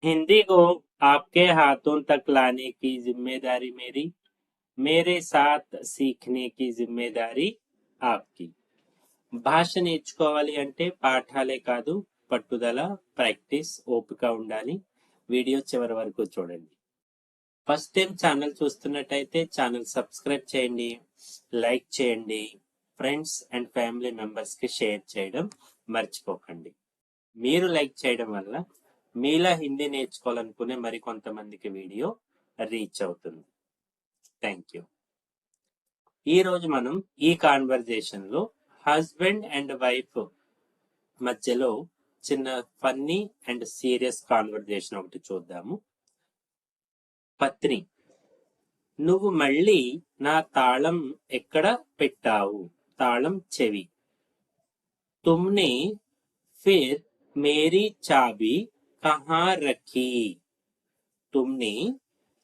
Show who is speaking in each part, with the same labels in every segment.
Speaker 1: हिंदी को आपके हाथों तक लाने की जिम्मेदारी मेरी, मेरे साथ सीखने की जिम्मेदारी आपकी. భాష నేర్చుకోవాలి అంటే పాఠాలే కాదు, పట్టుదల, ప్రాక్టీస్, ఓపిక ఉండాలి. వీడియో చివరి వరకు చూడండి. ఫస్ట్ టైం ఛానల్ చూస్తున్నట్టయితే ఛానల్ సబ్స్క్రైబ్ చేయండి, లైక్ చేయండి, ఫ్రెండ్స్ అండ్ ఫ్యామిలీ మెంబర్స్ కి షేర్ చేయడం మర్చిపోకండి. మీరు లైక్ చేయడం వల్ల మీలా హిందీ నేర్చుకోవాలనుకునే మరికొంతమందికి వీడియో రీచ్ అవుతుంది. Thank you. ఈ రోజు మనం ఈ కాన్వర్జేషన్ లో హస్బెండ్ అండ్ వైఫ్ మధ్యలో చిన్న ఫన్నీ అండ్ సీరియస్ కాన్వర్జేషన్ ఒకటి చూద్దాము. పత్ని, నువ్వు మళ్ళీ నా తాళం ఎక్కడ పెట్టావు? తాళం చెవి. తుమ్నే ఫిర్ మేరీ చాబీ కహా రఖీ? తుమ్నే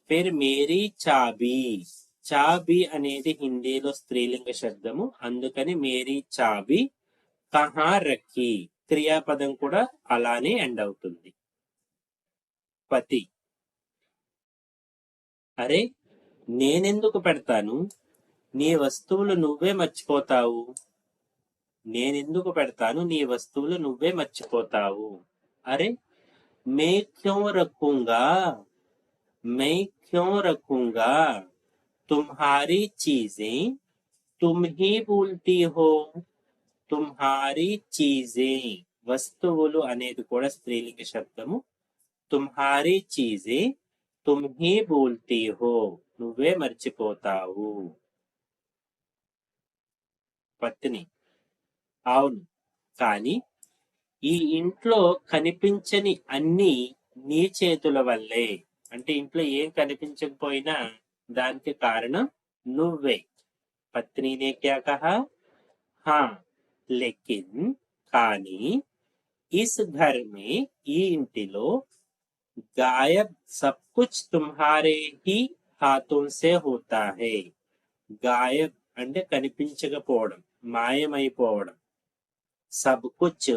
Speaker 1: ఫిర్ మేరీ చాబీ. చాబీ అనేది హిందీలో స్త్రీలింగ శబ్దము, అందుకని మేరీ చాబీ కహా రఖీ. క్రియాపదం కూడా అలానే ఎండ్ అవుతుంది. పతి, అరే నేనెందుకు పెడతాను? నీ వస్తువులు నువ్వే మర్చిపోతావు. నేనెందుకు పెడతాను? నీ వస్తువులు నువ్వే మర్చిపోతావు. అరే మే క్యోं రఖూంగా, మే క్యోं రఖూంగా, తుమ్హారీ చీజేं तुम ही భూల్తీ హో. తుమ్హారీ చీజేं, వస్తువులు అనేది కూడా స్త్రీలింగ శబ్దము. తుమ్హారీ చీజేं तुम ही భూల్తీ హో, నువ్వే మర్చిపోతావు. పత్ని, అవును, కానీ ఈ ఇంట్లో కనిపించని అన్ని నీ చేతుల వల్లే. అంటే ఇంట్లో ఏం కనిపించకపోయినా దానికి కారణం నువ్వే. పత్ని నే క్యా కహా? హా లేకిన్, కానీ ఇస్ ఘర్ మే, ఈ ఇంటిలో గాయబ్ సబ్ కుచ్ తుమ్హారే హీ హాథోं से होता है. గాయబ్ అంటే కనిపించకపోవడం, మాయమైపోవడం. సబ్ కుచ్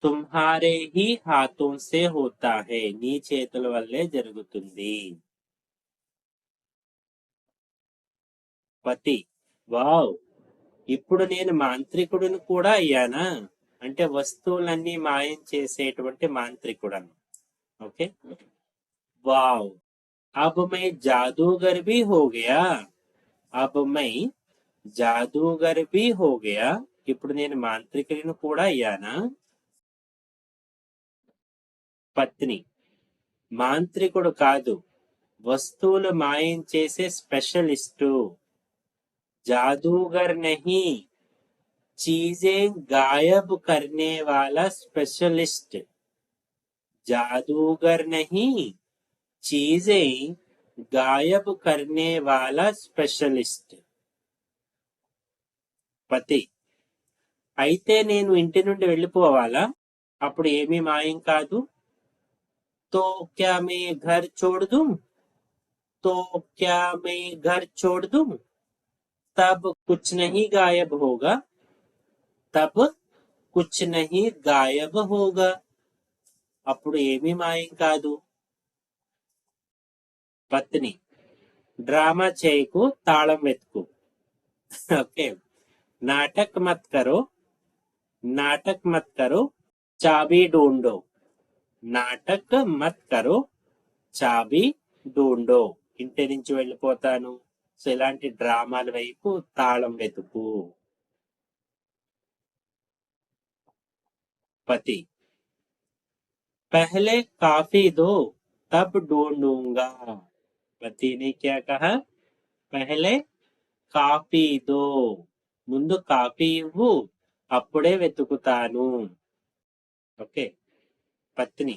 Speaker 1: తుమ్హారే హీ హాథోं से होता है, నీ చేతుల వల్లే జరుగుతుంది. పతి, వావ్, ఇప్పుడు నేను మాంత్రికుడిని కూడా అయ్యానా? అంటే వస్తువులన్నీ మాయం చేసేటువంటి మాంత్రికుడను. ఓకే, వావ్, अब मैं जादूगर भी हो गया. अब मैं जादूगर भी हो गया. ఇప్పుడు నేను మాంత్రికుడిని కూడా అయ్యానా? పత్ని, మాంత్రికుడు కాదు, వస్తువులు మాయం చేసే స్పెషలిస్టు. जादूगर नहीं, चीजें गायब करने वाला स्पेशलिस्ट. जादूगर नहीं, चीजें गायब करने वाला स्पेशलिस्ट. పతి, అయితే నేను ఇంటి నుండి వెళ్ళిపోవాలా? అప్పుడు ఏమీ మాయం కాదు. तो क्या मैं घर छोड़ दूं? तो क्या मैं घर छोड़ दूं? तब कुछ नहीं गायब होगा. तब कुछ नहीं गायब होगा. అప్పుడు ఏమీ మాయం కాదు. పత్ని, డ్రామా చేయకు, తాళం వెతుకు. ఓకే, నాటక్ మత్ కరో, నాటక్ మత్ కరో, చాబీ ఢూండో. నాటక్ మత్ కరో, చాబీ ఢూండో. ఇంటి నుంచి వెళ్ళిపోతాను, సో ఇలాంటి డ్రామాల వైపు తాళం వెతుకు. పతి, పహలే కాఫీ దో తబ్ ఢూండూంగా. పతి నే క్యా కహా? పహలే కాఫీ దో, ముందు కాఫీ ఇవ్వు, అప్పుడే వెతుకుతాను. ఓకే, పత్ని,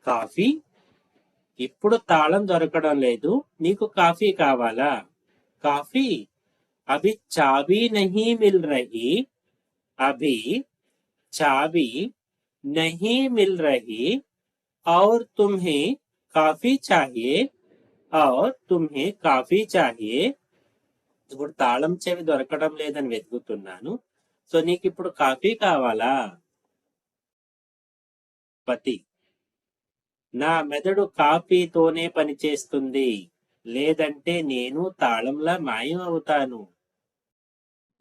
Speaker 1: కాఫీ? ఇప్పుడు తాళం దొరకడం లేదు, నీకు కాఫీ కావాలా? కాఫీ? అభి చాబీ నహీ మిల్ రహీ, అభి చాబీ నహీ మిల్ రహీ, ఔర్ తుమ్హే కాఫీ చాహియే, ఔర్ తుమ్హే కాఫీ చాహియే. ఇప్పుడు తాళం చెవి దొరకడం లేదని వెతుకుతున్నాను, సో నీకు ఇప్పుడు కాఫీ కావాలా? పతి, నా మెదడు కాఫీతోనే పనిచేస్తుంది, లేదంటే నేను తాళంలా మాయం అవుతాను.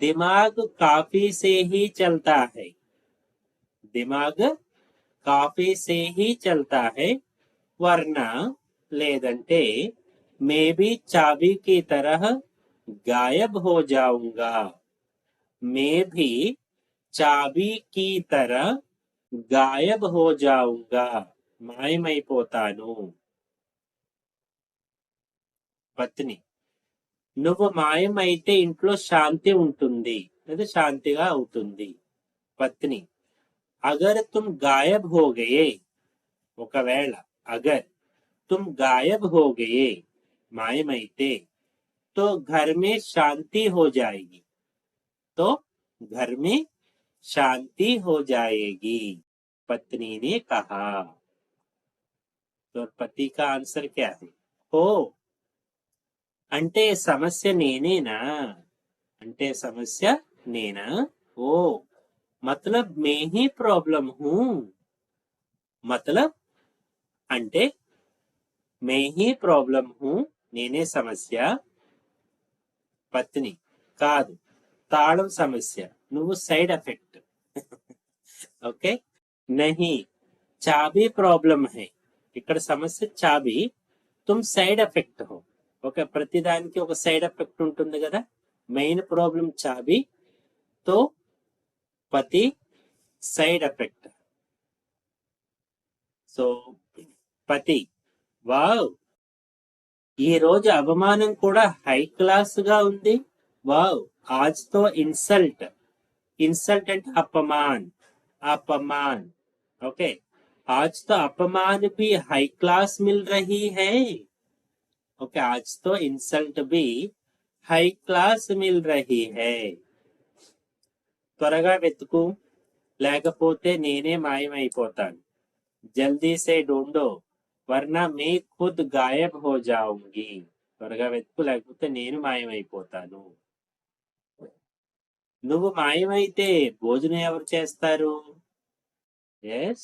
Speaker 1: दिमाग काफी से ही चलता है, दिमाग काफी से ही चलता है, वरना लेदंटे मैं भी चाबी की तरह गायब हो जाऊंगा, मैं भी चाबी की तरह गायब हो जाऊंगा, మాయమైపోతాను. పత్ని, నువ్వు మాయమైతే ఇంట్లో శాంతి ఉంటుంది లేదా శాంతిగా అవుతుంది. పత్ని, అగర్ తుమ్ గాయబ్ హో గయే, ఒకవేళ అగర్ తుమ్ గాయబ్ హో గయే మాయమైతే, तो घर में शांति हो जाएगी, तो घर में शांति हो जाएगी, पत्नी ने कहा. तो पति का आंसर क्या है? हो అంటే సమస్య నేనేనా, అంటే సమస్య నేనా, ఓ मतलब मैं ही प्रॉब्लम हूं, मतलब అంటే मैं ही प्रॉब्लम हूं, నేనే సమస్య. పత్ని, కాదు, తాళం సమస్య, నువ్వు సైడ్ ఎఫెక్ట్. ఓకే, నహి చాబీ ప్రాబ్లం హై, ఇక్కడ సమస్య చాబీ, తుమ్ సైడ్ ఎఫెక్ట్ హో. ఒక ప్రతిదానికి ఒక సైడ్ ఎఫెక్ట్ ఉంటుంది కదా, మెయిన్ ప్రాబ్లం చాబీ, తో పతి సైడ్ ఎఫెక్ట్. సో పతి, వావ్, ఈ రోజు అవమానం కూడా హై క్లాస్ గా ఉంది. వావ్, ఆజ్ తో ఇన్సల్ట్, ఇన్సల్ట్ అంటే अपमान, अपमान. ओके, आज तो अपमान भी हाई क्लास मिल रही है. ओके, आज तो इंसल्ट भी हाई क्लास मिल रही है. త్వరగా వెతుకు, లేకపోతే నేనే మాయమైపోతాను. జల్దీ సే ఢూండో, వరనా మే ఖుద్ గాయబ్ హో జాऊंगी. త్వరగా వెతుకు, లేకపోతే నేను మాయమైపోతాను. నువ్వు మాయమైతే భోజనం ఎవరు చేస్తారు? यस,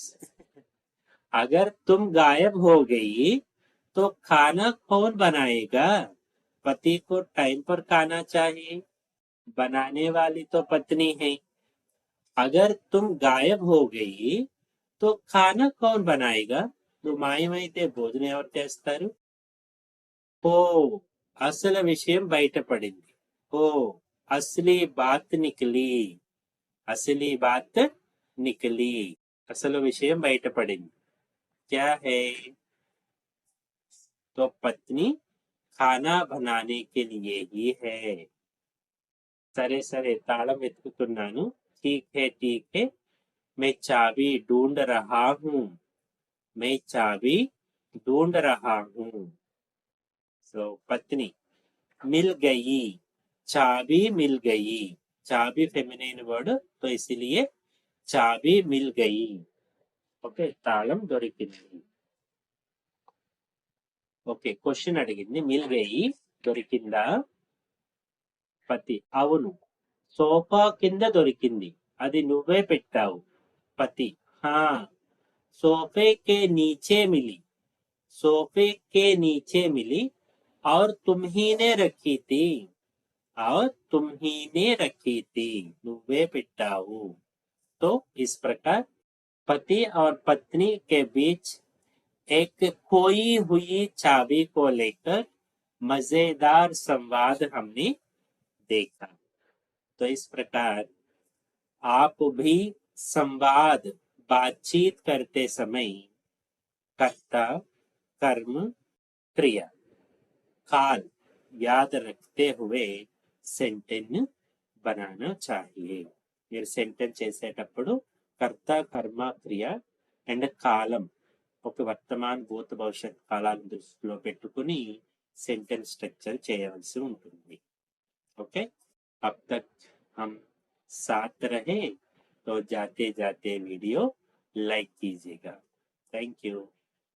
Speaker 1: अगर तुम गायब हो गई तो खाना कौन बनाएगा? पति को टाइम पर खाना चाहिए, बनाने वाली तो पत्नी है. अगर तुम गायब हो गई तो खाना कौन बनाएगा? నువ్వు మాయమైతే భోజనం ఎవరు చేస్తారు? ఓ, అసలు విషయం బయటపడింది. ఓ, అసలీ బాత్ నికలి, అసలీ బాత్ నికలి, అసలు విషయం బయటపడింది. क्या है? तो पत्नी खाना बनाने के लिए ही है. సరే సరే, తాళం వెతుకుతున్నాను. ठीक है ठीक है, मैं चाबी ढूंढ रहा हूँ, मैं चाबी ढूंढ रहा हूँ. సో పత్ని, मिल गई, चाबी मिल गई, चाबी फेमिनिन वर्ड, तो इसलिए चाबी मिल गई. ఓకే, తాళం దొరికింది. ఓకే, క్వశ్చన్ అడిగింది, మిల్ గయి, దొరికిందా? పతి, అవును, సోఫా కింద దొరికింది, అది నువ్వే పెట్టావు. పతి, హా, सोफे के नीचे मिली, सोफे के नीचे मिली और तुम ही ने रखी थी, और तुम ही ने रखी थी, నువ్వే పెట్టావు. तो इस प्रकार पति और पत्नी के बीच एक खोई हुई चाबी को लेकर मजेदार संवाद हमने देखा. तो इस प्रकार आप भी संवाद, बातचीत करते समय कर्ता, कर्म, क्रिया, काल याद रखते हुए सेंटेंस बनाना चाहिए. మీరు సెంటెన్స్ చేసేటప్పుడు కర్త, కర్మ, క్రియ అండ్ కాలం, ఒక వర్తమాన్, భూత, భవిష్యత్ కాలాలను దృష్టిలో పెట్టుకుని సెంటెన్స్ స్ట్రక్చర్ చేయవలసి ఉంటుంది. ओके, अब तक हम साथ रहे तो जाते जाते वीडियो लाइक कीजिएगा. Thank you.